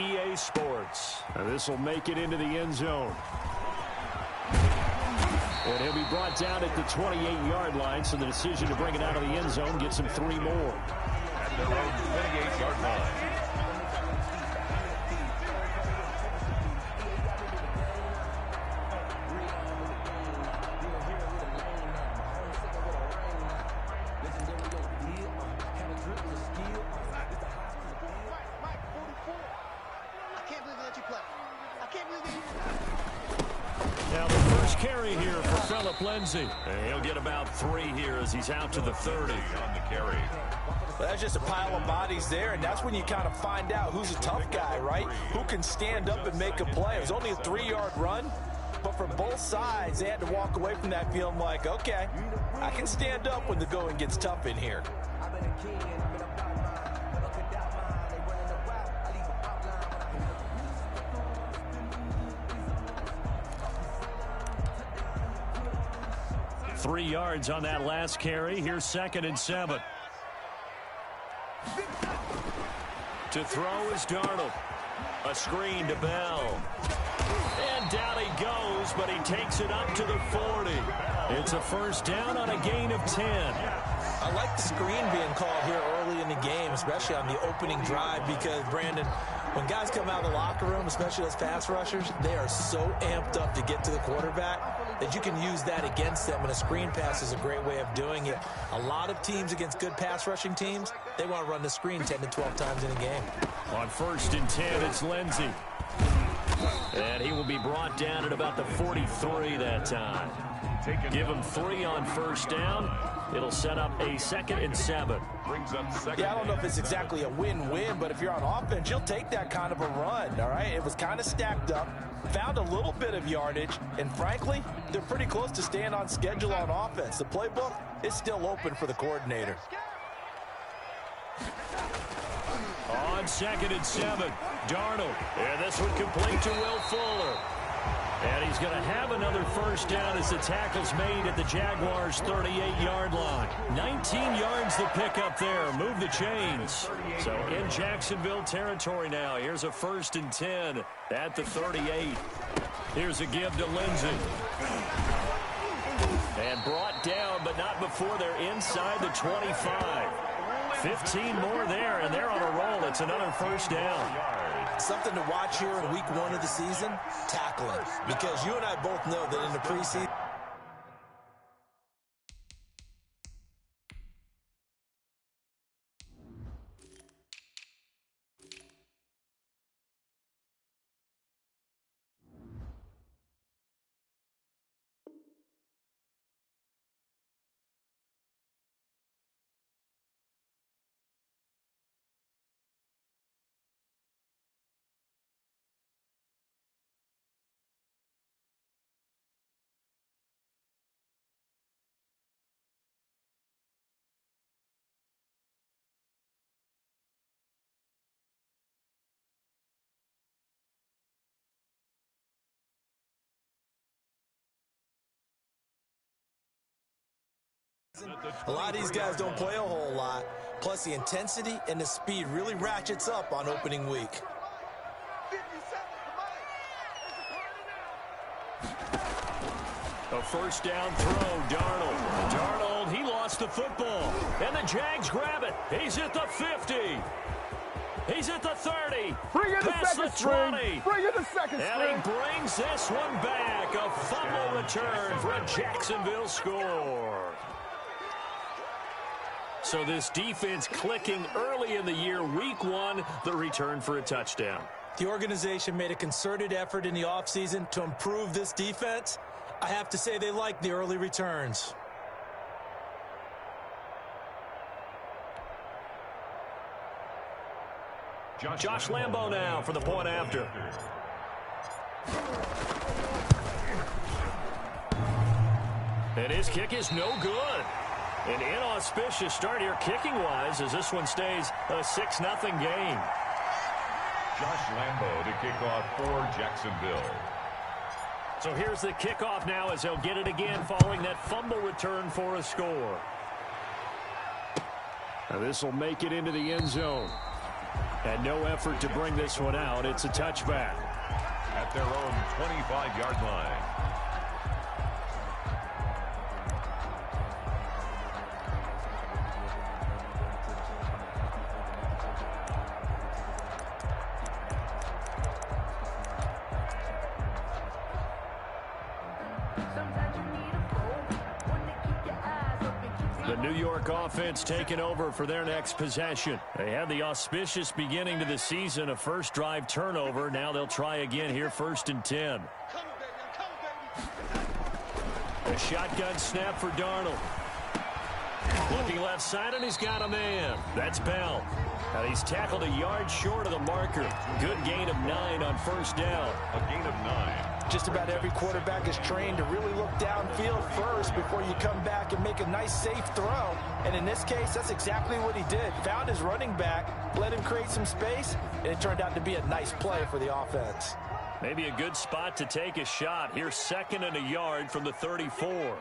EA Sports. This will make it into the end zone. And he'll be brought down at the 28-yard line, so the decision to bring it out of the end zone gets him 3 more. At their own 28-yard line. Now the first carry here for Phillip Lindsay. And he'll get about 3 here as he's out to the 30. On the carry. Well, that's just a pile of bodies there, and that's when you kind of find out who's a tough guy, right? Who can stand up and make a play. It was only a 3-yard run, but for both sides, they had to walk away from that feeling like, okay, I can stand up when the going gets tough in here. 3 yards on that last carry. Here's 2nd and 7. To throw is Darnold. A screen to Bell. And down he goes, but he takes it up to the 40. It's a first down on a gain of 10. I like the screen being called here early in the game, especially on the opening drive, because, Brandon, when guys come out of the locker room, especially those pass rushers, they are so amped up to get to the quarterback that you can use that against them, and a screen pass is a great way of doing it. A lot of teams against good pass rushing teams, they want to run the screen 10 to 12 times in a game. On 1st and 10, it's Lindsay. And he will be brought down at about the 43 that time. Give him 3 on first down. It'll set up a 2nd and 7. Brings up 2nd. Yeah, I don't know if it's exactly a win-win, but if you're on offense, you'll take that kind of a run, all right? It was kind of stacked up, found a little bit of yardage, and frankly, they're pretty close to staying on schedule on offense. The playbook is still open for the coordinator. On 2nd and 7, Darnold. And this one complete to Will Fuller. And he's going to have another first down as the tackle's made at the Jaguars' 38-yard line. 19 yards to pick up there. Move the chains. So in Jacksonville territory now. Here's a 1st and 10 at the 38. Here's a give to Lindsay. And brought down, but not before they're inside the 25. 15 more there, and they're on a roll. It's another first down. Something to watch here in week 1 of the season, tackling. Because you and I both know that in the preseason, a lot of these guys don't play a whole lot. Plus, the intensity and the speed really ratchets up on opening week. A first down throw, Darnold. Darnold, he lost the football. And the Jags grab it. He's at the 50. He's at the 30. Bring in the Past second the 20. string. Bring in the second And string. he brings this one back. A fumble return for a Jacksonville score. So this defense clicking early in the year. Week 1, the return for a touchdown. The organization made a concerted effort in the offseason to improve this defense. I have to say they like the early returns. Josh Lambo now for the point after. And his kick is no good. An inauspicious start here kicking-wise as this one stays a 6-0 game. Josh Lambo to kick off for Jacksonville. So here's the kickoff now as they'll get it again following that fumble return for a score. Now this will make it into the end zone. And no effort to bring this one out. It's a touchback. At their own 25-yard line. The New York offense taking over for their next possession. They had the auspicious beginning to the season, a first drive turnover. Now they'll try again here, 1st and 10. A shotgun snap for Darnold. Looking left side, and he's got a man. That's Bell. And he's tackled a yard short of the marker. Good gain of 9 on 1st down. A gain of 9. Just about every quarterback is trained to really look downfield first before you come back and make a nice, safe throw. And in this case, that's exactly what he did. Found his running back, let him create some space, and it turned out to be a nice play for the offense. Maybe a good spot to take a shot. Here's 2nd and a yard from the 34.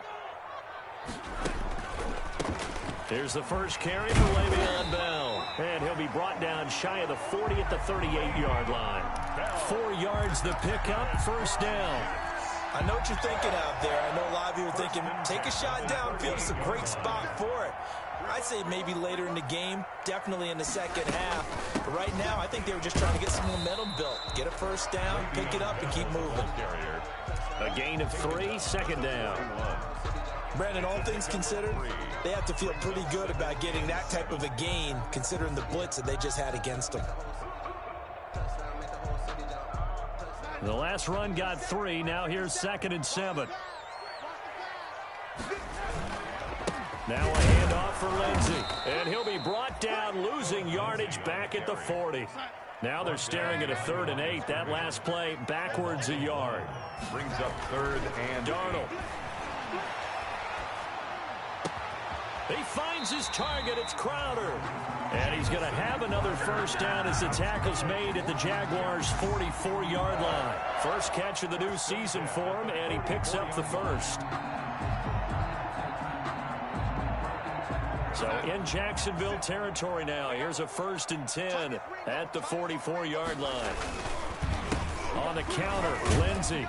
Here's the first carry for Le'Veon Bell. And he'll be brought down shy of the 40 at the 38-yard line. 4 yards the pickup, 1st down. I know what you're thinking out there. I know a lot of you are thinking, take a shot downfield. It's a great spot for it. I'd say maybe later in the game, definitely in the second half. But right now, I think they were just trying to get some momentum built. Get a 1st down, pick it up, and keep moving. A gain of 3, 2nd down. Brandon, all things considered, they have to feel pretty good about getting that type of a gain, considering the blitz that they just had against them. The last run got 3. Now here's 2nd and 7. Now a handoff for Lindsey. And he'll be brought down, losing yardage back at the 40. Now they're staring at a 3rd and 8. That last play backwards a yard. Brings up 3rd and Darnold. He finds his target. It's Crowder. And he's going to have another 1st down as the tackle's made at the Jaguars' 44-yard line. First catch of the new season for him, and he picks up the 1st. So in Jacksonville territory now. Here's a 1st and 10 at the 44-yard line. On the counter, Lindsey.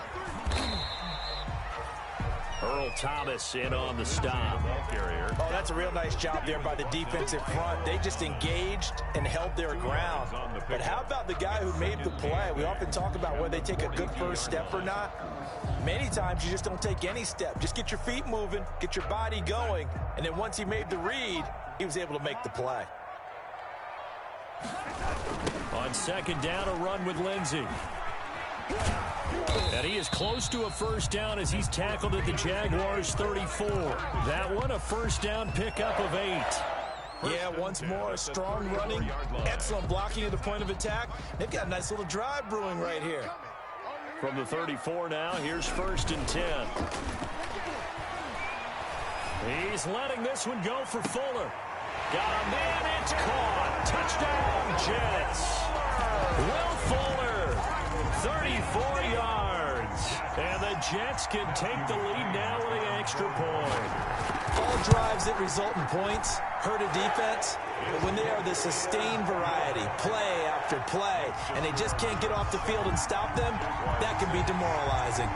Earl Thomas in on the stop. Oh, that's a real nice job there by the defensive front. They just engaged and held their ground. But how about the guy who made the play? We often talk about whether they take a good first step or not. Many times you just don't take any step. Just get your feet moving, get your body going, and then once he made the read, he was able to make the play. On 2nd down, a run with Lindsey. And he is close to a 1st down as he's tackled at the Jaguars' 34. That one, a 1st down pickup of 8. Yeah, once more, a strong running, excellent blocking at the point of attack. They've got a nice little drive brewing right here. From the 34 now, here's 1st and 10. He's letting this one go for Fuller. Got a man, it's caught. Touchdown, Jets. Will Fuller, 34 yards. And the Jets can take the lead now with an extra point. All drives that result in points hurt a defense, but when they are the sustained variety, play after play, and they just can't get off the field and stop them, that can be demoralizing.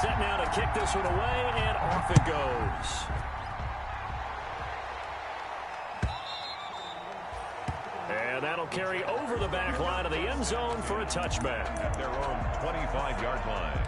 Set now to kick this one away, and off it goes. And that'll carry over the back line of the end zone for a touchback. At their own 25-yard line.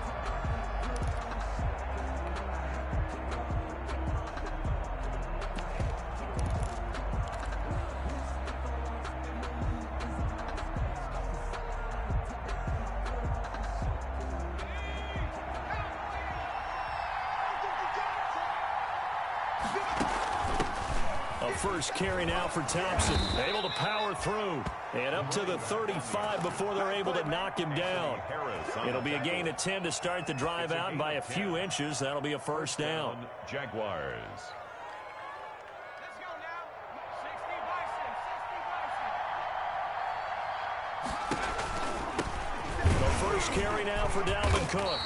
First carry now for Thompson. Able to power through. And up to the 35 before they're able to knock him down. It'll be a gain of 10 to start the drive out, and by a few inches, that'll be a 1st down. Jaguars. The first carry now for Dalvin Cook.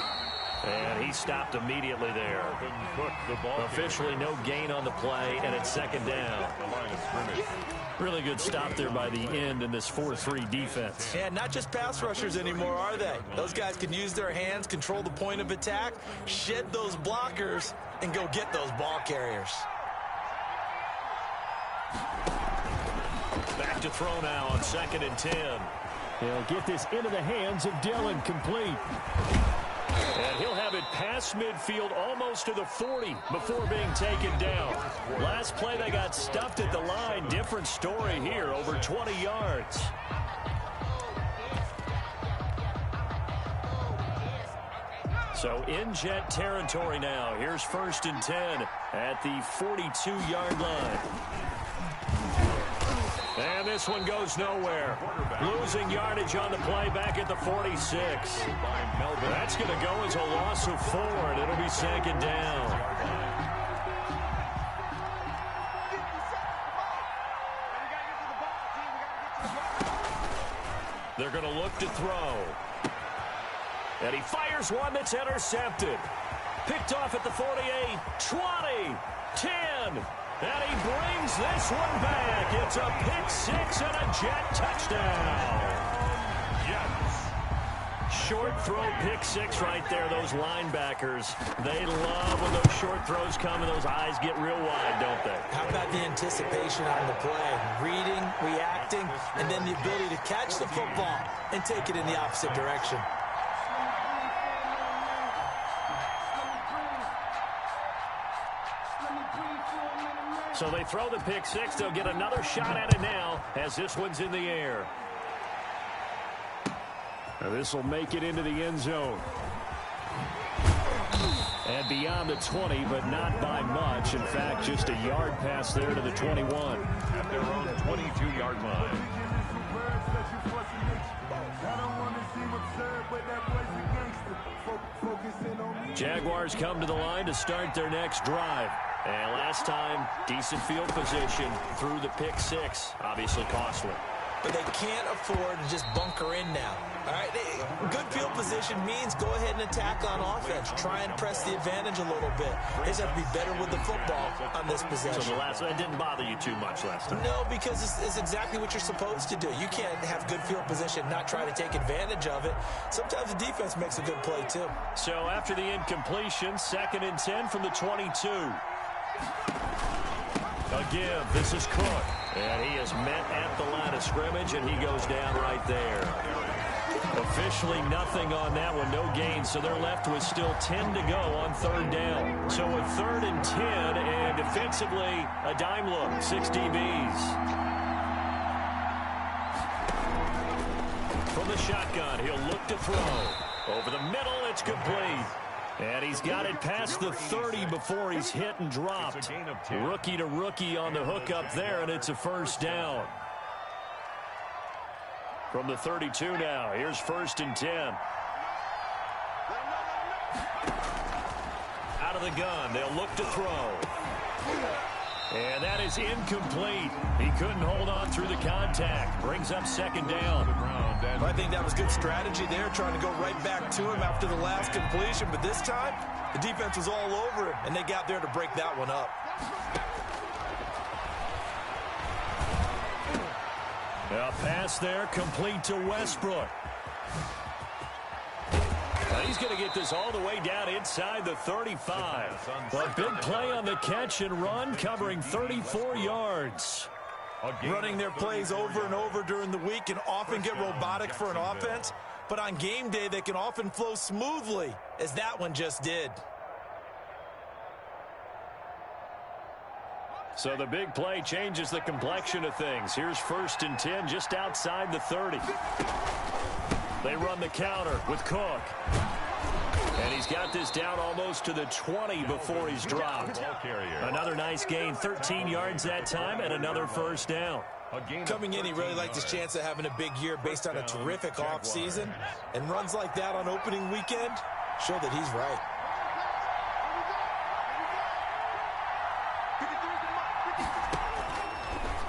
And he stopped immediately there. Officially no gain on the play, and it's second down. Really good stop there by the end in this 4-3 defense. Yeah, not just pass rushers anymore, are they? Those guys can use their hands, control the point of attack, shed those blockers, and go get those ball carriers. Back to throw now on 2nd and 10. He'll get this into the hands of Dillon, complete. And he'll have it past midfield almost to the 40 before being taken down. Last play they got stuffed at the line. Different story here, over 20 yards. So in Jet territory now. Here's 1st and 10 at the 42-yard line. And this one goes nowhere. Losing yardage on the play back at the 46. That's going to go as a loss of 4, and it'll be 2nd down. They're going to look to throw. And he fires one that's intercepted. Picked off at the 48, 20, 10. And he brings this one back. It's a pick-6 and a Jet touchdown. Jets. Short throw pick-6 right there. Those linebackers, they love when those short throws come and those eyes get real wide, don't they? How about the anticipation on the play? Reading, reacting, and then the ability to catch the football and take it in the opposite direction. So they throw the pick-6. They'll get another shot at it now as this one's in the air. This will make it into the end zone. And beyond the 20, but not by much. In fact, just a yard pass there to the 21. At their own 22-yard line. Jaguars come to the line to start their next drive. And last time, decent field position through the pick-6. Obviously costly. But they can't afford to just bunker in now. All right, good field position means go ahead and attack on offense. Try and press the advantage a little bit. They just have to be better with the football on this possession. So the last one didn't bother you too much last time? No, because it's exactly what you're supposed to do. You can't have good field position, not try to take advantage of it. Sometimes the defense makes a good play, too. So after the incompletion, 2nd and 10 from the 22. A give. This is Cook. And he is met at the line of scrimmage, and he goes down right there. Officially nothing on that one, no gain, so they're left with still 10 to go on 3rd down. So a 3rd and 10, and defensively, a dime look, 6 DBs. From the shotgun, he'll look to throw. Over the middle, it's complete. And he's got it past the 30 before he's hit and dropped. Rookie to rookie on the hook up there, and it's a 1st down. From the 32 now, here's 1st and 10. Out of the gun, they'll look to throw. And that is incomplete. He couldn't hold on through the contact. Brings up 2nd down. I think that was good strategy there, trying to go right back to him after the last completion. But this time, the defense was all over it, and they got there to break that one up. A pass there, complete to Westbrook. He's going to get this all the way down inside the 35. A big play on the catch and run, covering 34 yards. Running their plays over and over during the week can often get robotic for an offense, but on game day they can often flow smoothly, as that one just did. So the big play changes the complexion of things. Here's 1st and 10 just outside the 30. They run the counter with Cook. And he's got this down almost to the 20 before he's dropped. Another nice gain, 13 yards that time, and another 1st down. Coming in, he really liked his chance of having a big year based on a terrific offseason. And runs like that on opening weekend show that he's right.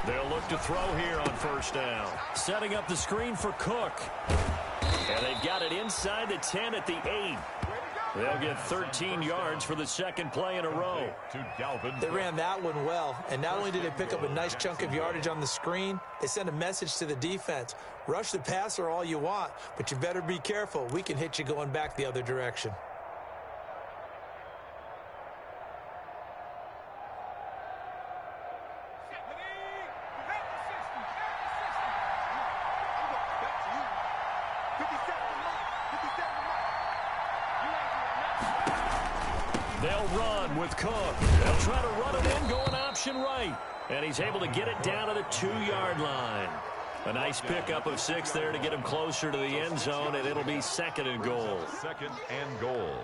They'll look Cook to throw here on first down. Setting up the screen for Cook. And they've got it inside the 10 at the 8. They'll get 13 yards for the second play in a row. They ran that one well, and not only did they pick up a nice chunk of yardage on the screen, they sent a message to the defense. Rush the passer all you want, but you better be careful. We can hit you going back the other direction. They'll run with Cook. They'll try to run it in, going option right. And he's able to get it down to the 2-yard line. A nice pickup of 6 there to get him closer to the end zone, and it'll be 2nd and goal. 2nd and goal.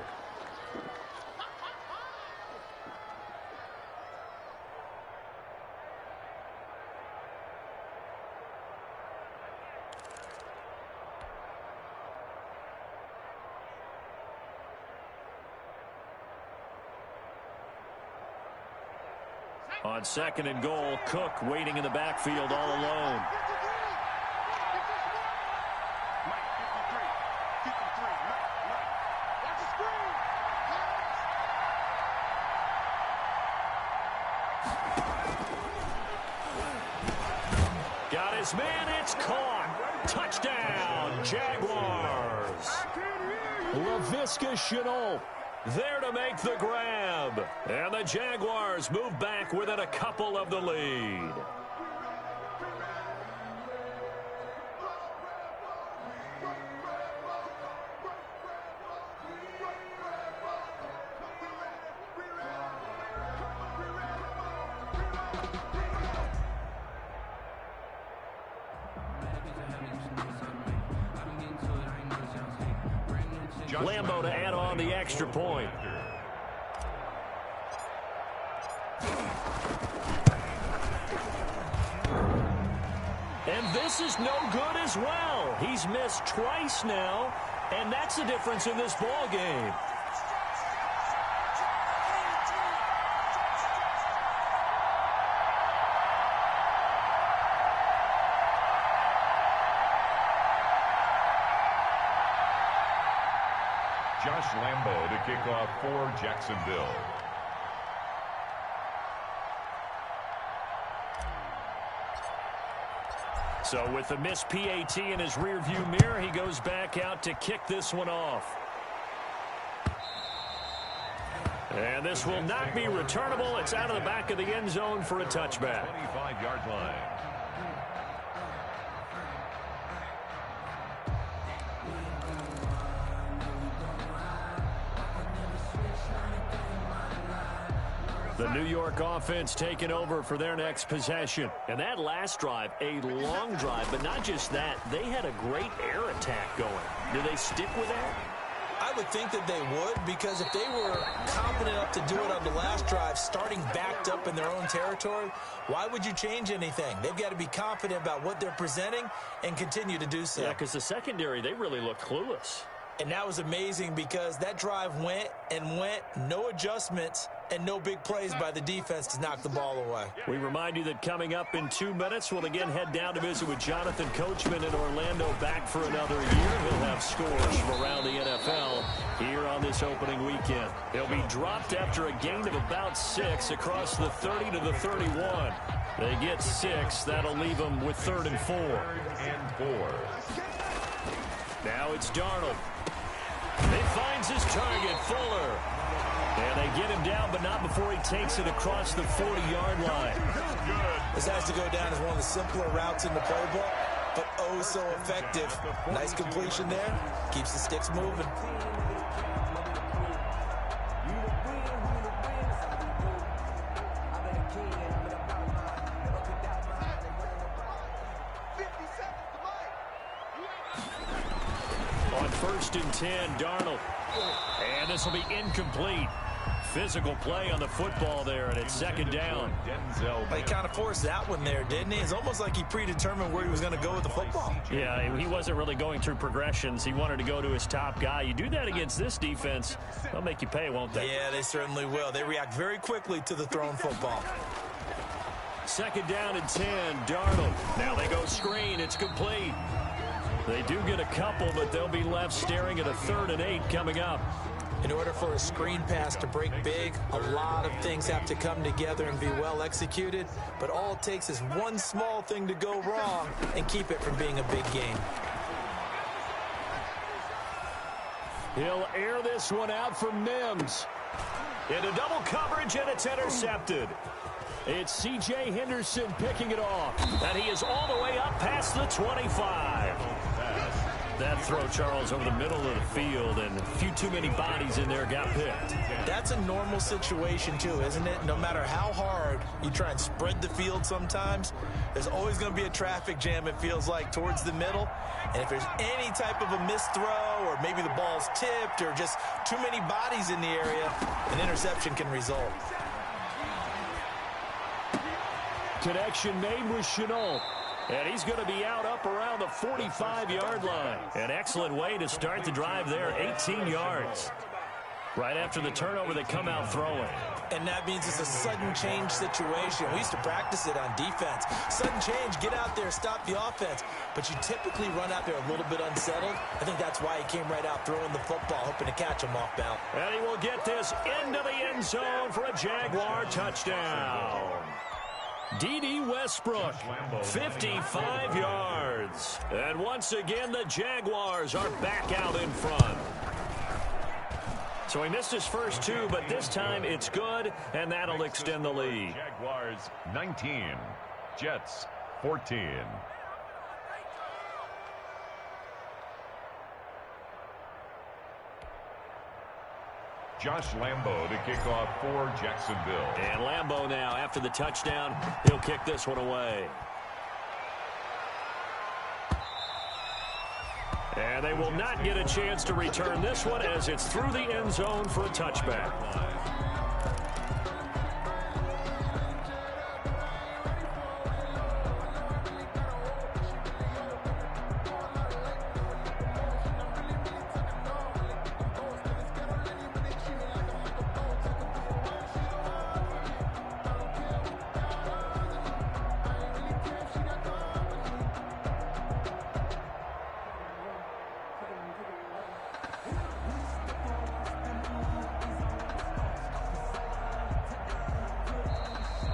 On 2nd and goal, Cook waiting in the backfield all alone. Got his man, it's caught. Touchdown, Jaguars. Laviska Shenault there to make the grab. And the Jaguars move back within a couple of the lead. Lambo to add on the extra point. And this is no good as well. He's missed twice now, and that's the difference in this ball game. Josh Lambo to kick off for Jacksonville. So with the missed PAT in his rearview mirror, he goes back out to kick this one off. And this will not be returnable. It's out of the back of the end zone for a touchback. 25-yard line. The New York offense taking over for their next possession. And that last drive, a long drive, but not just that. They had a great air attack going. Do they stick with that? I would think that they would, because if they were confident enough to do it on the last drive, starting backed up in their own territory, why would you change anything? They've got to be confident about what they're presenting and continue to do so. Yeah, because the secondary, they really look clueless. And that was amazing because that drive went and went, no adjustments, and no big plays by the defense to knock the ball away. We remind you that coming up in 2 minutes, we'll again head down to visit with Jonathan Coachman in Orlando, back for another year. He'll have scores from around the NFL here on this opening weekend. He'll be dropped after a gain of about 6 across the 30 to the 31. They get 6. That'll leave them with 3rd and 4. 3rd and 4. Now it's Darnold. He finds his target, Fuller. And they get him down, but not before he takes it across the 40-yard line. This has to go down as one of the simpler routes in the playbook, but oh so effective. Nice completion there. Keeps the sticks moving. On 1st and 10, Darnold. And this will be incomplete. Physical play on the football there, and it's 2nd down. He kind of forced that one there, didn't he? It's almost like he predetermined where he was going to go with the football. Yeah, he wasn't really going through progressions. He wanted to go to his top guy. You do that against this defense, they'll make you pay, won't they? Yeah, they certainly will. They react very quickly to the thrown football. Second down and 10. Darnold. Now they go screen. It's complete. They do get a couple, but they'll be left staring at a 3rd and 8 coming up. In order for a screen pass to break big, a lot of things have to come together and be well executed. But all it takes is one small thing to go wrong and keep it from being a big game. He'll air this one out for Mims. Into double coverage, and it's intercepted. It's C.J. Henderson picking it off. And he is all the way up past the 25. That throw, Charles, over the middle of the field, and a few too many bodies in there got picked. That's a normal situation, too, isn't it? No matter how hard you try and spread the field sometimes, there's always going to be a traffic jam, it feels like, towards the middle. And if there's any type of a missed throw, or maybe the ball's tipped, or just too many bodies in the area, an interception can result. Connection made with Chenault. And he's going to be out up around the 45-yard line. An excellent way to start the drive there, 18 yards. Right after the turnover, they come out throwing. And that means it's a sudden change situation. We used to practice it on defense. Sudden change, get out there, stop the offense. But you typically run out there a little bit unsettled. I think that's why he came right out throwing the football, hoping to catch him off bound. And he will get this into the end zone for a Jaguar touchdown. D.D. Westbrook, 55 yards. And once again, the Jaguars are back out in front. So he missed his first 2, but this time it's good, and that'll extend the lead. Jaguars 19, Jets 14. Josh Lambo to kick off for Jacksonville. And Lambo now, after the touchdown, he'll kick this one away. And they will not get a chance to return this one as it's through the end zone for a touchback.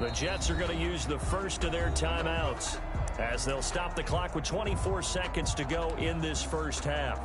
The Jets are going to use the first of their timeouts as they'll stop the clock with 24 seconds to go in this first half.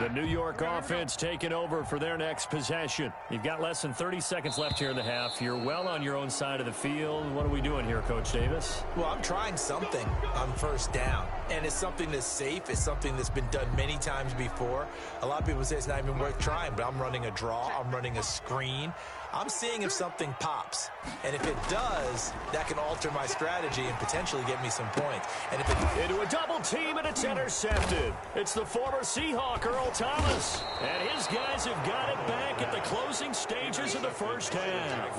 The New York offense taking over for their next possession. You've got less than 30 seconds left here in the half. You're well on your own side of the field. What are we doing here, Coach Davis? Well, I'm trying something on first down. And it's something that's safe. It's something that's been done many times before. A lot of people say it's not even worth trying, but I'm running a draw. I'm running a screen. I'm seeing if something pops. And if it does, that can alter my strategy and potentially get me some points. And if it... Into a double team, and it's intercepted. It's the former Seahawk, Earl Thomas. And his guys have got it back at the closing stages of the first half.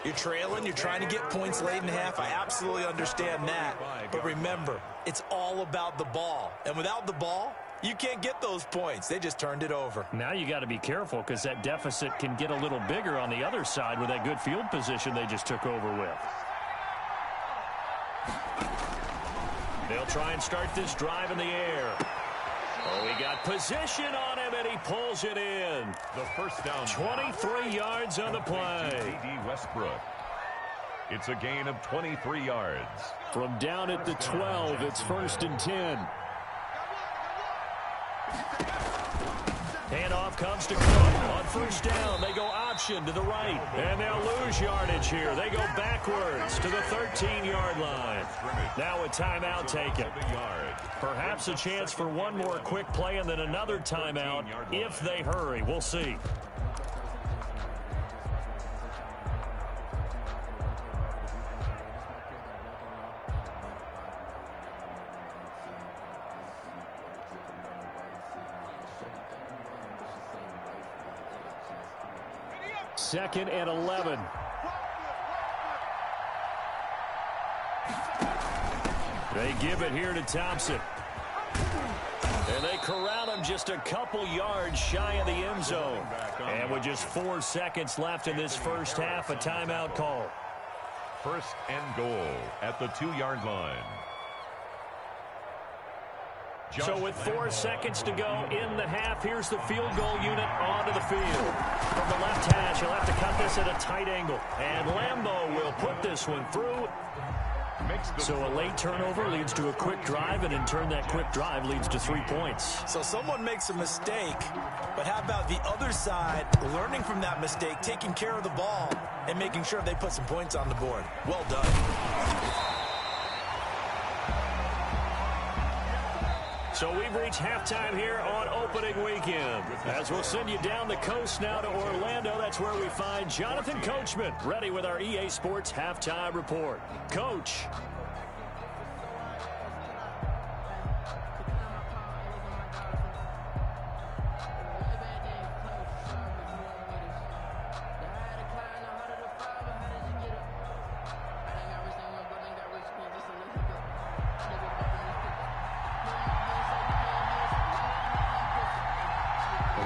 You're trailing. You're trying to get points late in the half. I absolutely understand that. But remember, it's all about the ball. And without the ball, you can't get those points. They just turned it over. Now you got to be careful because that deficit can get a little bigger on the other side with that good field position they just took over with. They'll try and start this drive in the air. Oh, he got position on him, and he pulls it in. The first down. 23 yards on the play. D.D. Westbrook. It's a gain of 23 yards. From down at the 12, it's 1st and 10. Handoff comes to Cook. On first down, they go option to the right. And they'll lose yardage here. They go backwards to the 13-yard line. Now a timeout taken. Perhaps a chance for one more quick play and then another timeout if they hurry. We'll see. 2nd and 11. They give it here to Thompson. And they corral him just a couple yards shy of the end zone. And with just 4 seconds left in this first half, a timeout call. 1st and goal at the 2-yard line. So with 4 seconds to go in the half, here's the field goal unit onto the field. From the left hash, he'll have to cut this at a tight angle. And Lambo will put this one through. So a late turnover leads to a quick drive, and in turn that quick drive leads to 3 points. So someone makes a mistake, but how about the other side learning from that mistake, taking care of the ball, and making sure they put some points on the board? Well done. So we've reached halftime here on opening weekend. As we'll send you down the coast now to Orlando, that's where we find Jonathan Coachman, ready with our EA Sports Halftime Report. Coach.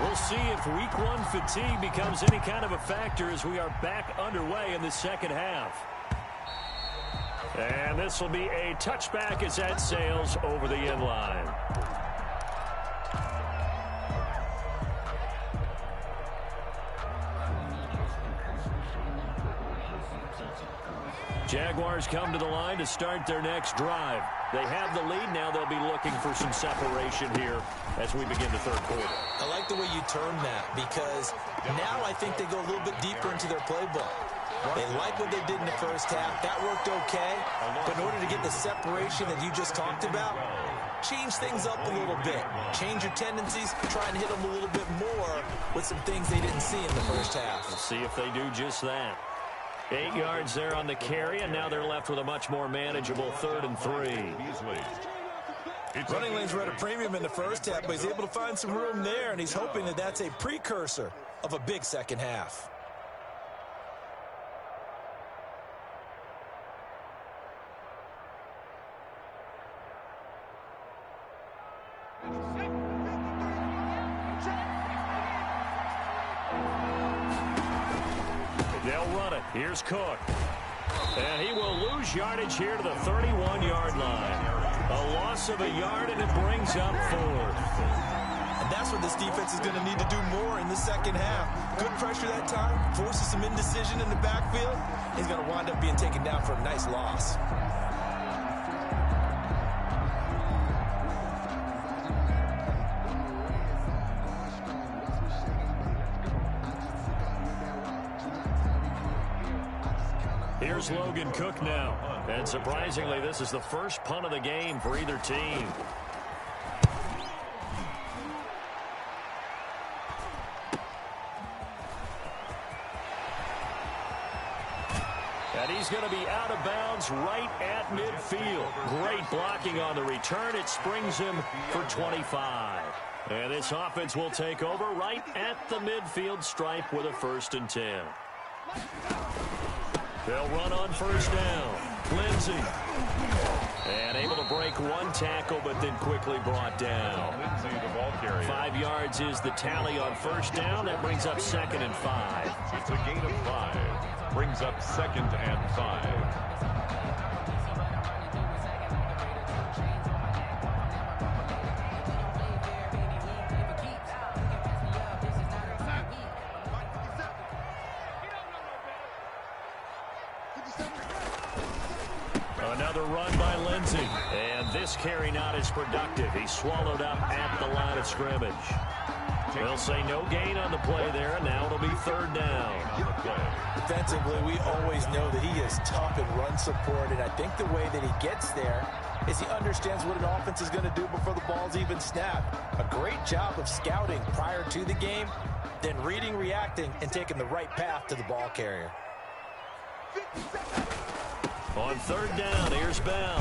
We'll see if week 1 fatigue becomes any kind of a factor as we are back underway in the second half. And this will be a touchback as that sails over the end line. Jaguars come to the line to start their next drive. They have the lead. Now they'll be looking for some separation here as we begin the third quarter. I like the way you term that, because now I think they go a little bit deeper into their playbook. They like what they did in the first half. That worked okay. But in order to get the separation that you just talked about, change things up a little bit. Change your tendencies. Try and hit them a little bit more with some things they didn't see in the first half. We'll see if they do just that. 8 yards there on the carry, and now they're left with a much more manageable 3rd and 3. Running lanes were at a premium in the first half, but he's able to find some room there, and he's hoping that that's a precursor of a big second half. They'll run it. Here's Cook. And he will lose yardage here to the 31-yard line. A loss of a yard, and it brings up 4th. And that's what this defense is going to need to do more in the second half. Good pressure that time, forces some indecision in the backfield. He's going to wind up being taken down for a nice loss. Here's Logan Cook now. And surprisingly, this is the first punt of the game for either team. And he's going to be out of bounds right at midfield. Great blocking on the return. It springs him for 25. And this offense will take over right at the midfield stripe with a 1st and 10. They'll run on 1st down. Lindsey. And able to break one tackle, but then quickly brought down. 5 yards is the tally on 1st down. That brings up 2nd and 5. It's a gain of 5. Brings up 2nd and 5. Another run by Lindsey. And this carry not as productive. He's swallowed up at the line of scrimmage. They'll say no gain on the play there, and now it'll be 3rd down. Defensively, we always know that he is tough in run support, and I think the way that he gets there is he understands what an offense is going to do before the ball's even snapped. A great job of scouting prior to the game, then reading, reacting, and taking the right path to the ball carrier. On 3rd down, here's Bell.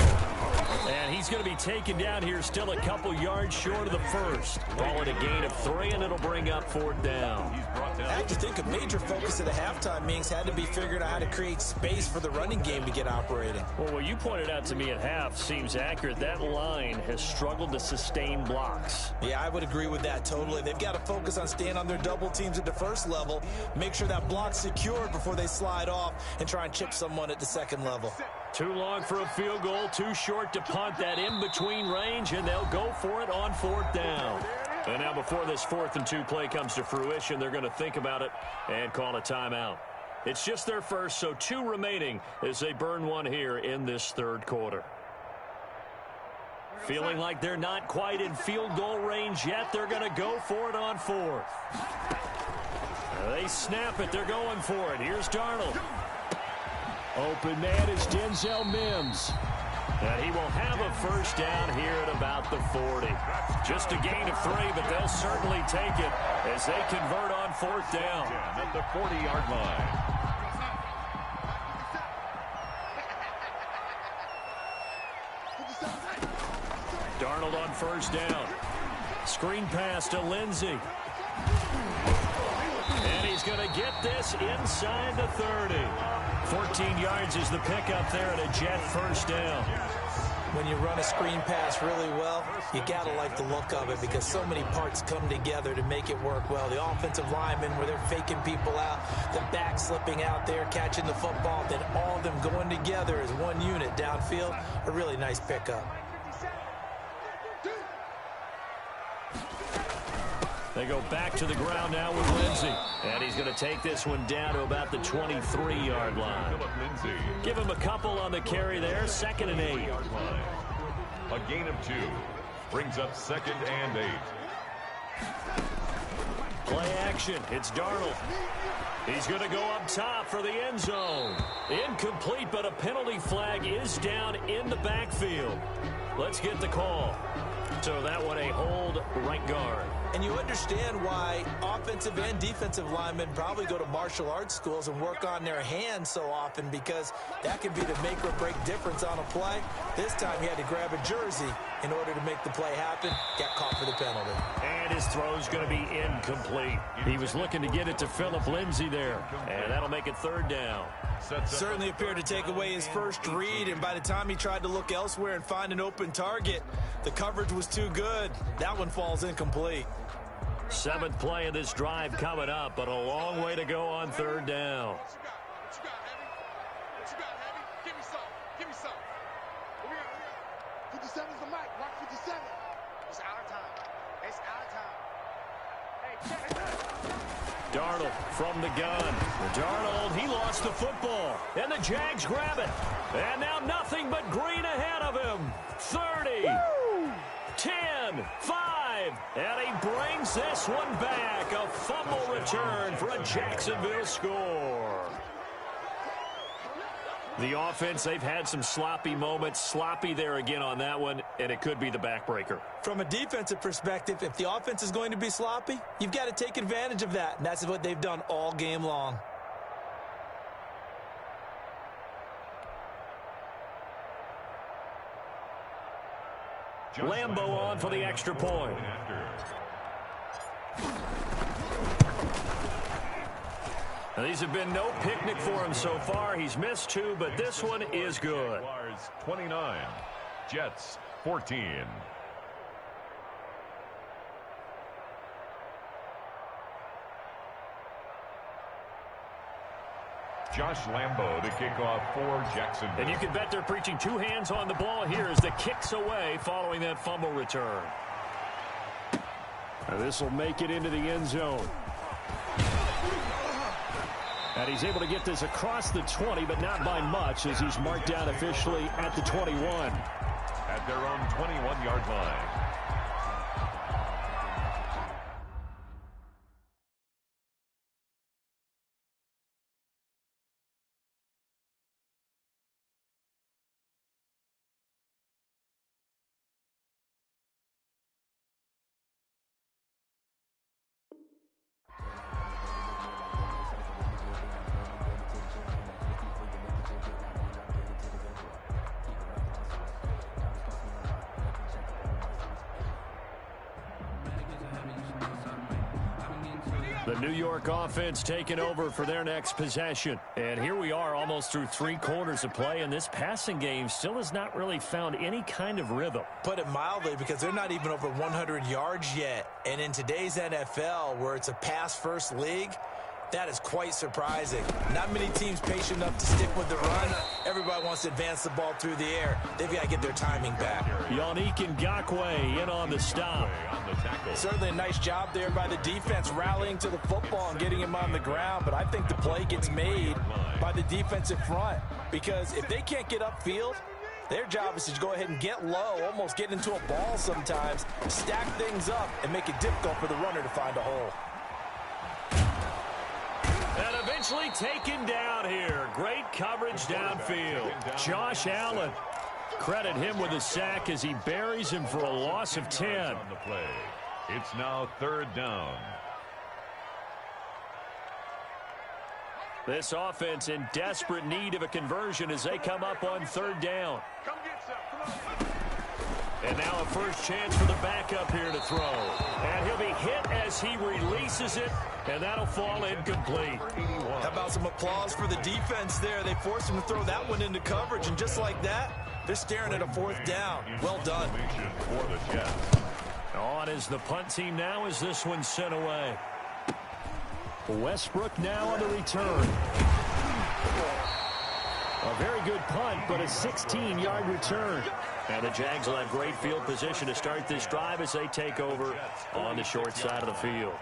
And he's going to be taken down here still a couple yards short of the 1st. Ball at a gain of 3, and it'll bring up 4th down. I have to think a major focus of the halftime meetings had to be figuring out how to create space for the running game to get operating. Well, what you pointed out to me at half seems accurate. That line has struggled to sustain blocks. Yeah, I would agree with that totally. They've got to focus on staying on their double teams at the first level, make sure that block's secured before they slide off and try and chip someone at the second level. Too long for a field goal, too short to punt that in-between range, and they'll go for it on 4th down. And now before this 4th and 2 play comes to fruition, they're going to think about it and call a timeout. It's just their first, so 2 remaining as they burn one here in this 3rd quarter. Feeling like they're not quite in field goal range yet, they're going to go for it on 4th. They snap it. They're going for it. Here's Darnold. Open man is Denzel Mims. And he will have a first down here at about the 40. Just a gain of 3, but they'll certainly take it as they convert on 4th down. At the 40-yard line. Darnold on first down. Screen pass to Lindsey. And he's going to get this inside the 30. 14 yards is the pickup there at a Jet first down. When you run a screen pass really well, you got to like the look of it because so many parts come together to make it work well. The offensive linemen, where they're faking people out, the back slipping out there, catching the football, then all of them going together as one unit downfield. A really nice pickup. They go back to the ground now with Lindsey. And he's going to take this one down to about the 23-yard line. Give him a couple on the carry there. 2nd and 8. A gain of 2. Brings up 2nd and 8. Play action. It's Darnold. He's going to go up top for the end zone. Incomplete, but a penalty flag is down in the backfield. Let's get the call. So that one a hold right guard. And you understand why offensive and defensive linemen probably go to martial arts schools and work on their hands so often, because that can be the make or break difference on a play. This time he had to grab a jersey in order to make the play happen. Got caught for the penalty. And his throw's going to be incomplete. He was looking to get it to Phillip Lindsey there. And that'll make it 3rd down. Certainly appeared to take away his first read, and by the time he tried to look elsewhere and find an open target, the coverage was too good. That one falls incomplete. 7th play of this drive coming up, but a long way to go on 3rd down. Give me some. 57's the mic. Rock 57. It's our time. Darnold from the gun. Darnold, he lost the football. And the Jags grab it. And now nothing but green ahead of him. 30. Woo! 10. 5. And he brings this one back. A fumble return for a Jacksonville score. The offense, they've had some sloppy moments. Sloppy there again on that one, and it could be the backbreaker. From a defensive perspective, if the offense is going to be sloppy, you've got to take advantage of that, and that's what they've done all game long. Lambo on for the extra point. Now, these have been no picnic for him so far. He's missed 2, but this one is good. 29, Jets 14. Josh Lambo to kick off for Jacksonville. And you can bet they're preaching 2 hands on the ball here as the kick's away following that fumble return. Now this will make it into the end zone. And he's able to get this across the 20, but not by much, as he's marked down officially at the 21. At their own 21-yard line. The New York offense taking over for their next possession. And here we are almost through 3 quarters of play, and this passing game still has not really found any kind of rhythm. Put it mildly, because they're not even over 100 yards yet. And in today's NFL, where it's a pass-first league, that is quite surprising. Not many teams patient enough to stick with the run. Everybody wants to advance the ball through the air. They've got to get their timing back. Yannick Ngakoue in on the stop. Certainly a nice job there by the defense, rallying to the football and getting him on the ground. But I think the play gets made by the defensive front, because if they can't get upfield, their job is to go ahead and get low, almost get into a ball sometimes, stack things up, and make it difficult for the runner to find a hole. And eventually taken down here. Great coverage downfield. Josh Allen. Credit him with a sack as he buries him for a loss of 10. On the play. It's now 3rd down. This offense in desperate need of a conversion as they come up on 3rd down. Come get some. Come on. And now a first chance for the backup here to throw. And he'll be hit as he releases it, and that'll fall incomplete. How about some applause for the defense there? They forced him to throw that one into coverage, and just like that, they're staring at a 4th down. Well done. For the Jets. On is the punt team now as this one's sent away. Westbrook now on the return. A very good punt, but a 16-yard return. And the Jags will have great field position to start this drive as they take over on the short side of the field.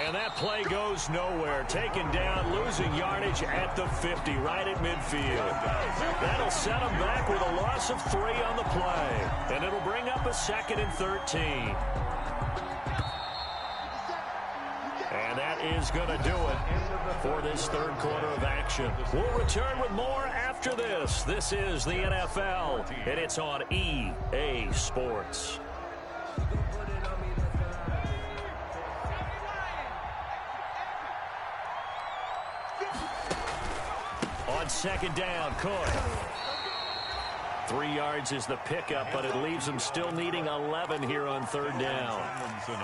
And that play goes nowhere. Taken down, losing yardage at the 50, right at midfield. That'll set them back with a loss of 3 on the play. And it'll bring up a 2nd and 13. And that is going to do it for this 3rd quarter of action. We'll return with more after this. This is the NFL, and it's on EA Sports. On 2nd down, Cook. 3 yards is the pickup, but it leaves them still needing 11 here on 3rd down.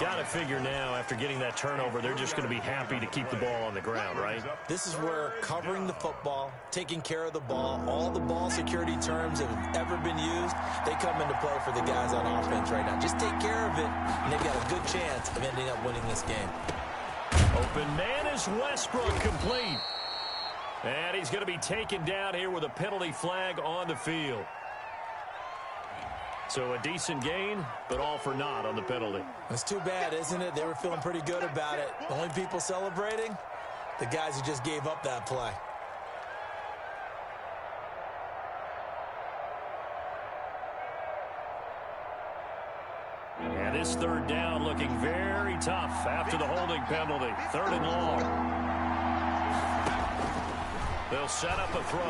Got to figure now, after getting that turnover, they're just going to be happy to keep the ball on the ground, right? This is where covering the football, taking care of the ball, all the ball security terms that have ever been used, they come into play for the guys on offense right now. Just take care of it, and they've got a good chance of ending up winning this game. Open man is Westbrook, complete. And he's going to be taken down here with a penalty flag on the field. So a decent gain, but all for naught on the penalty. It's too bad, isn't it? They were feeling pretty good about it. The only people celebrating, the guys who just gave up that play. And this 3rd down looking very tough after the holding penalty. 3rd and long. They'll set up a throw.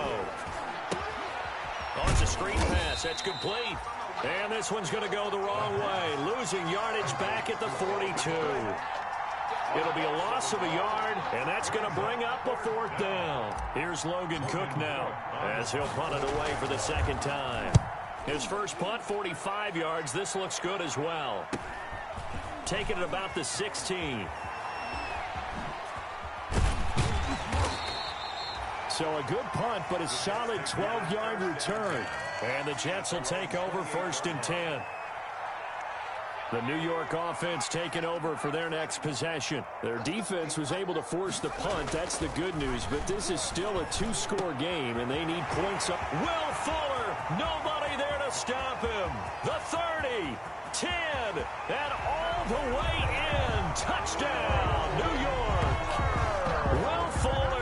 Oh, it's a screen pass. That's complete. And this one's going to go the wrong way. Losing yardage back at the 42. It'll be a loss of a yard, and that's going to bring up a 4th down. Here's Logan Cook now as he'll punt it away for the 2nd time. His first punt, 45 yards. This looks good as well. Taking it about the 16. So a good punt, but a solid 12-yard return. And the Jets will take over 1st and 10. The New York offense taking over for their next possession. Their defense was able to force the punt. That's the good news. But this is still a 2-score game, and they need points up. Will Fuller, nobody there to stop him. The 30, 10, and all the way in. Touchdown, New York. Will Fuller.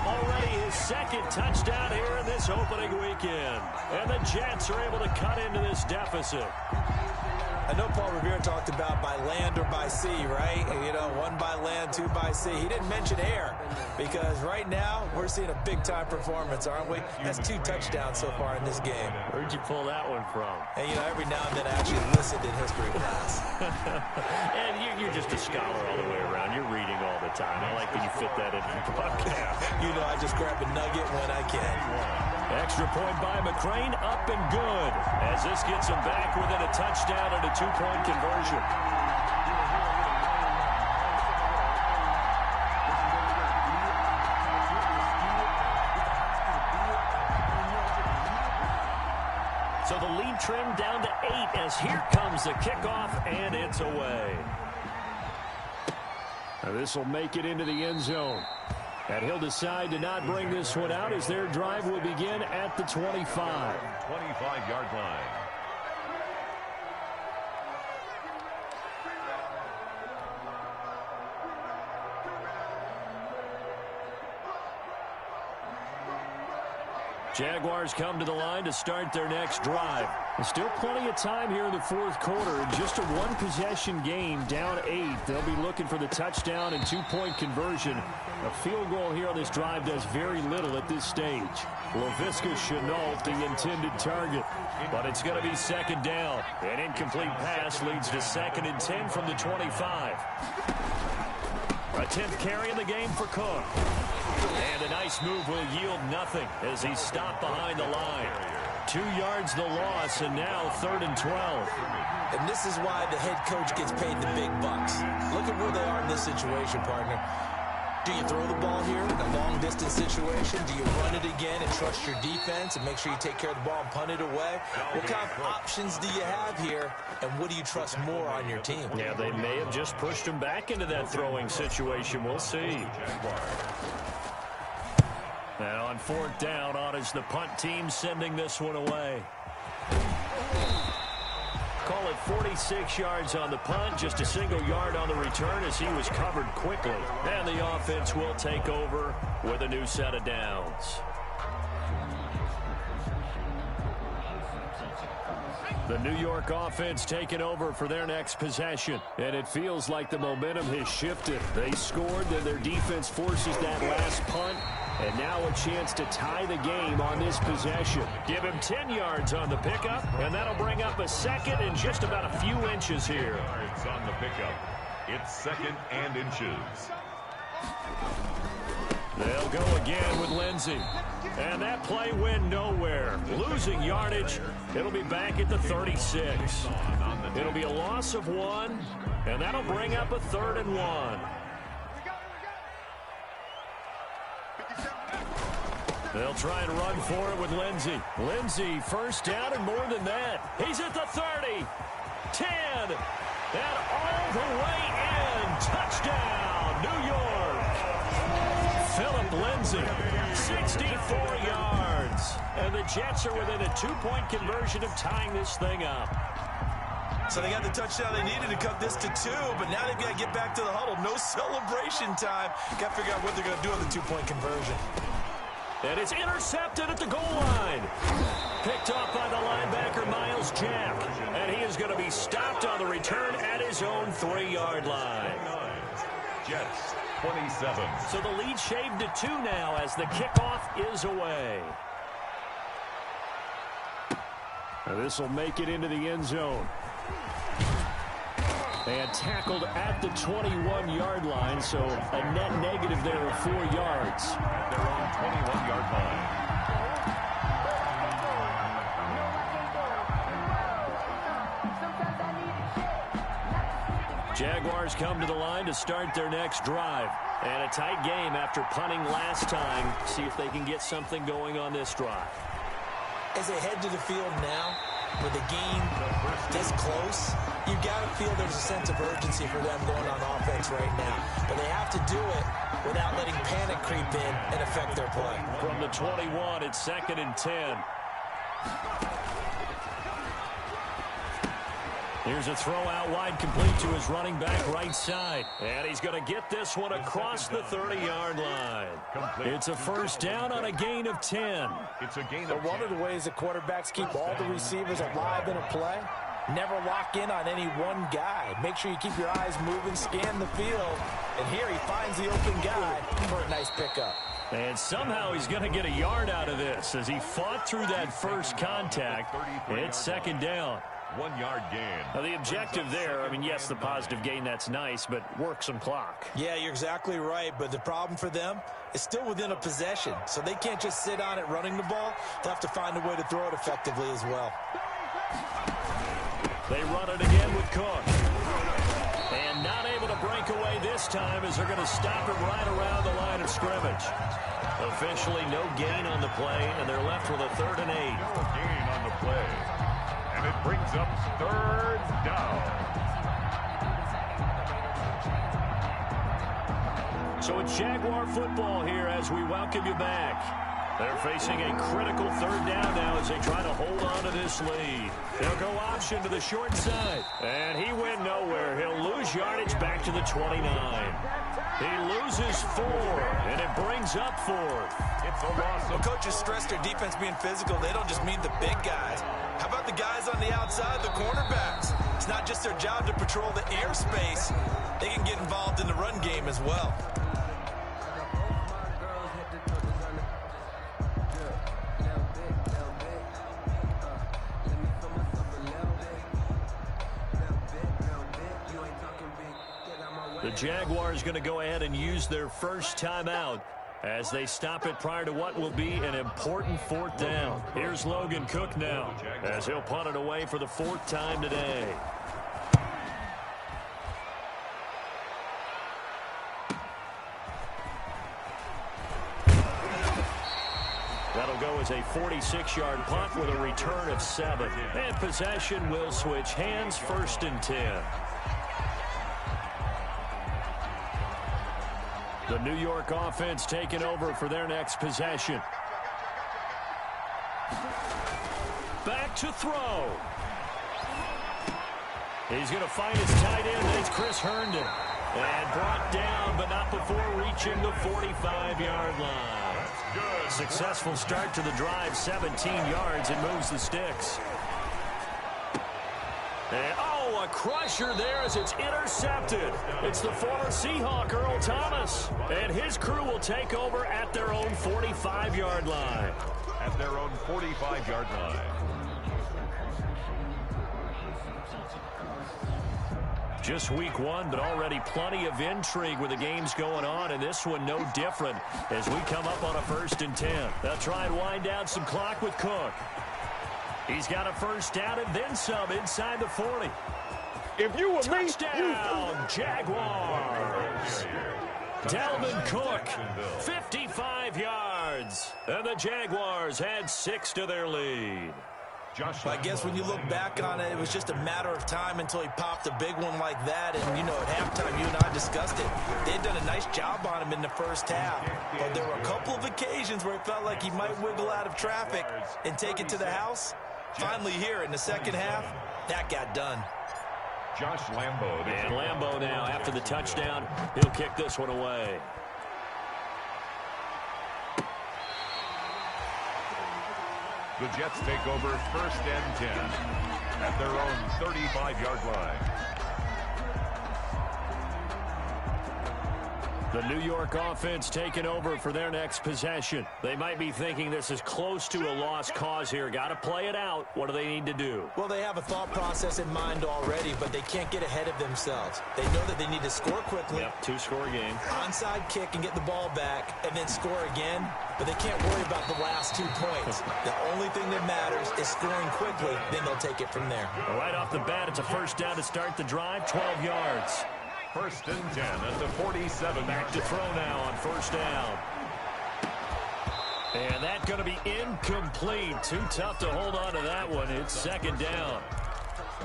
Already his 2nd touchdown here in this opening weekend. And the Jets are able to cut into this deficit. I know Paul Revere talked about by land or by sea, right? You know, 1 by land, 2 by sea. He didn't mention air because right now we're seeing a big-time performance, aren't we? That's 2 touchdowns so far in this game. Where'd you pull that one from? And, you know, every now and then I actually listened in history class. And you're just a scholar all the way around. You're reading all the time. I like that you fit that in your broadcast. You know, I just grab a nugget when I can. Extra point by McCrane, up and good. As this gets him back within a touchdown and a 2-point conversion. So the lead trimmed down to 8 as here comes the kickoff, and it's away. Now this will make it into the end zone. And he'll decide to not bring this one out as their drive will begin at the 25. 25-yard line. Jaguars come to the line to start their next drive. There's still plenty of time here in the fourth quarter. Just a one-possession game, down 8. They'll be looking for the touchdown and 2-point conversion. A field goal here on this drive does very little at this stage. Laviska Shenault, the intended target. But it's going to be second down. An incomplete pass leads to 2nd and 10 from the 25. A 10th carry in the game for Cook. And a nice move will yield nothing as he's stopped behind the line. 2 yards the loss, and now 3rd and 12. And this is why the head coach gets paid the big bucks. Look at where they are in this situation, partner. Do you throw the ball here in a long-distance situation? Do you run it again and trust your defense and make sure you take care of the ball and punt it away? What kind of options do you have here, and what do you trust more on your team? Yeah, they may have just pushed him back into that throwing situation. We'll see. Now on 4th down, on is the punt team sending this one away. Call it 46 yards on the punt, just a single yard on the return as he was covered quickly. And the offense will take over with a new set of downs. The New York offense taking over for their next possession. And it feels like the momentum has shifted. They scored, then their defense forces that last punt. And now a chance to tie the game on this possession. Give him 10 yards on the pickup, and that'll bring up a 2nd and just about a few inches here. Yards on the pickup. It's 2nd and inches. They'll go again with Lindsey. And that play went nowhere. Losing yardage. It'll be back at the 36. It'll be a loss of 1, and that'll bring up a 3rd and 1. They'll try and run for it with Lindsey. Lindsey, first down and more than that. He's at the 30, 10, and all the way in. Touchdown, New York. Philip Lindsey, 64 yards. And the Jets are within a 2-point conversion of tying this thing up. So they got the touchdown they needed to cut this to 2, but now they've got to get back to the huddle. No celebration time. Got to figure out what they're going to do on the 2-point conversion. And it's intercepted at the goal line. Picked off by the linebacker, Miles Jack. And he is going to be stopped on the return at his own 3-yard line. Jets, 27. So the lead shaved to 2 now as the kickoff is away. Now this will make it into the end zone. And tackled at the 21-yard line, so a net negative there of 4 yards. At their own 21-yard line. Jaguars come to the line to start their next drive. And a tight game after punting last time. See if they can get something going on this drive. As they head to the field now, with the game this close, you've got to feel there's a sense of urgency for them going on offense right now. But they have to do it without letting panic creep in and affect their play. From the 21, it's 2nd and 10. Here's a throw out wide, complete to his running back right side. And he's going to get this one across the 30-yard line. It's a first down on a gain of 10. It's a gain But of one 10. of the ways that quarterbacks keep all the receivers alive in a play Never lock in on any one guy. Make sure you keep your eyes moving, scan the field. And here he finds the open guy for a nice pickup. And somehow he's going to get a yard out of this as he fought through that first contact. It's second down. 1 yard gain. Now the objective there, I mean, yes, the positive gain, that's nice, but work some clock. Yeah, you're exactly right, but the problem for them is still within a possession, so they can't just sit on it running the ball. They'll have to find a way to throw it effectively as well. They run it again with Cook. And not able to break away this time as they're going to stop him right around the line of scrimmage. Officially no gain on the play, and they're left with a 3rd and 8. No gain on the play. And it brings up 3rd down. So it's Jaguar football here as we welcome you back. They're facing a critical 3rd down now as they try to hold on to this lead. They'll go option to the short side. And he went nowhere. He'll lose yardage back to the 29. He loses 4, and it brings up 4th. It's a loss When of... coaches stress their defense being physical, they don't just mean the big guys. How about the guys on the outside, the cornerbacks? It's not just their job to patrol the airspace. They can get involved in the run game as well. The Jaguars going to go ahead and use their first timeout as they stop it prior to what will be an important 4th down. Here's Logan Cook now as he'll punt it away for the 4th time today. That'll go as a 46-yard punt with a return of 7. And possession will switch hands, 1st and 10. The New York offense taking over for their next possession. Back to throw. He's going to find his tight end. It's Chris Herndon. And brought down, but not before reaching the 45-yard line. Good. Successful start to the drive, 17 yards, and moves the sticks. And, a crusher there as it's intercepted. It's the former Seahawk, Earl Thomas. And his crew will take over at their own 45-yard line. At their own 45-yard line. Just week 1, but already plenty of intrigue with the games going on, and this one no different as we come up on a 1st and 10. They'll try and wind down some clock with Cook. He's got a 1st down and then some inside the 40. If you were me, touchdown, Jaguars. Dalvin Cook, 55 yards. And the Jaguars had 6 to their lead. I guess when you look back on it, it was just a matter of time until he popped a big one like that. And, at halftime, you and I discussed it. They had done a nice job on him in the first half. But there were a couple of occasions where it felt like he might wiggle out of traffic and take it to the house. Finally here in the second half, that got done. Josh Lambo. And Lambo now, after the touchdown, he'll kick this one away. The Jets take over 1st and 10 at their own 35-yard line. The New York offense taking over for their next possession. They might be thinking this is close to a lost cause here. Got to play it out. What do they need to do? Well, they have a thought process in mind already, but they can't get ahead of themselves. They know that they need to score quickly. Yep, 2-score game. Onside kick and get the ball back and then score again, but they can't worry about the last 2 points. The only thing that matters is scoring quickly, then they'll take it from there. Right off the bat, it's a 1st down to start the drive, 12 yards. 1st and 10 at the 47. Back to throw now on 1st down. And that's going to be incomplete. Too tough to hold on to that one. It's 2nd down.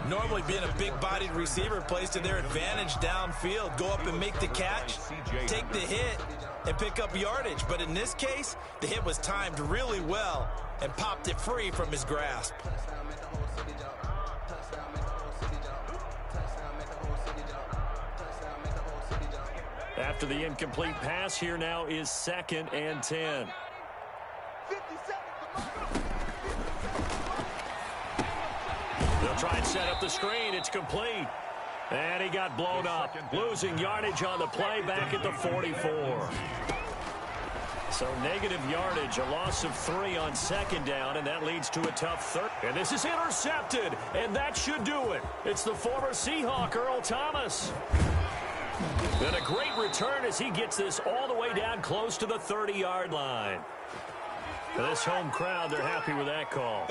Normally being a big-bodied receiver plays to their advantage downfield. Go up and make the catch, take the hit, and pick up yardage. But in this case, the hit was timed really well and popped it free from his grasp. After the incomplete pass, here now is 2nd and 10. They'll try and set up the screen. It's complete. And he got blown up. Losing yardage on the play back at the 44. So negative yardage, a loss of 3 on second down, and that leads to a tough third. And this is intercepted, and that should do it. It's the former Seahawk, Earl Thomas. And a great return as he gets this all the way down close to the 30-yard line. For this home crowd, they're happy with that call.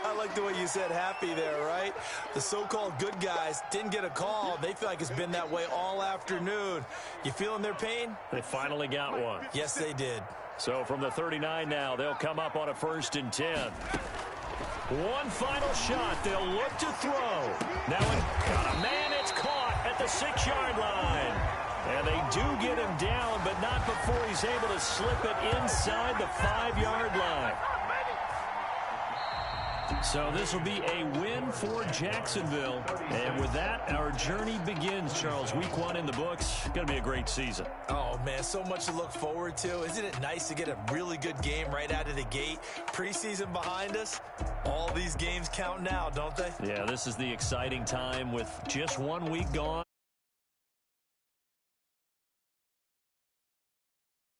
I like the way you said happy there, right? The so-called good guys didn't get a call. They feel like it's been that way all afternoon. You feeling their pain? They finally got one. Yes, they did. So from the 39 now, they'll come up on a 1st and 10. One final shot. They'll look to throw. Now, got a man. It's caught at the 6-yard line. And they do get him down, but not before he's able to slip it inside the 5-yard line. So this will be a win for Jacksonville. And with that, our journey begins, Charles. Week 1 in the books. Going to be a great season. Oh, man, so much to look forward to. Isn't it nice to get a really good game right out of the gate? Preseason behind us. All these games count now, don't they? Yeah, this is the exciting time with just 1 week gone.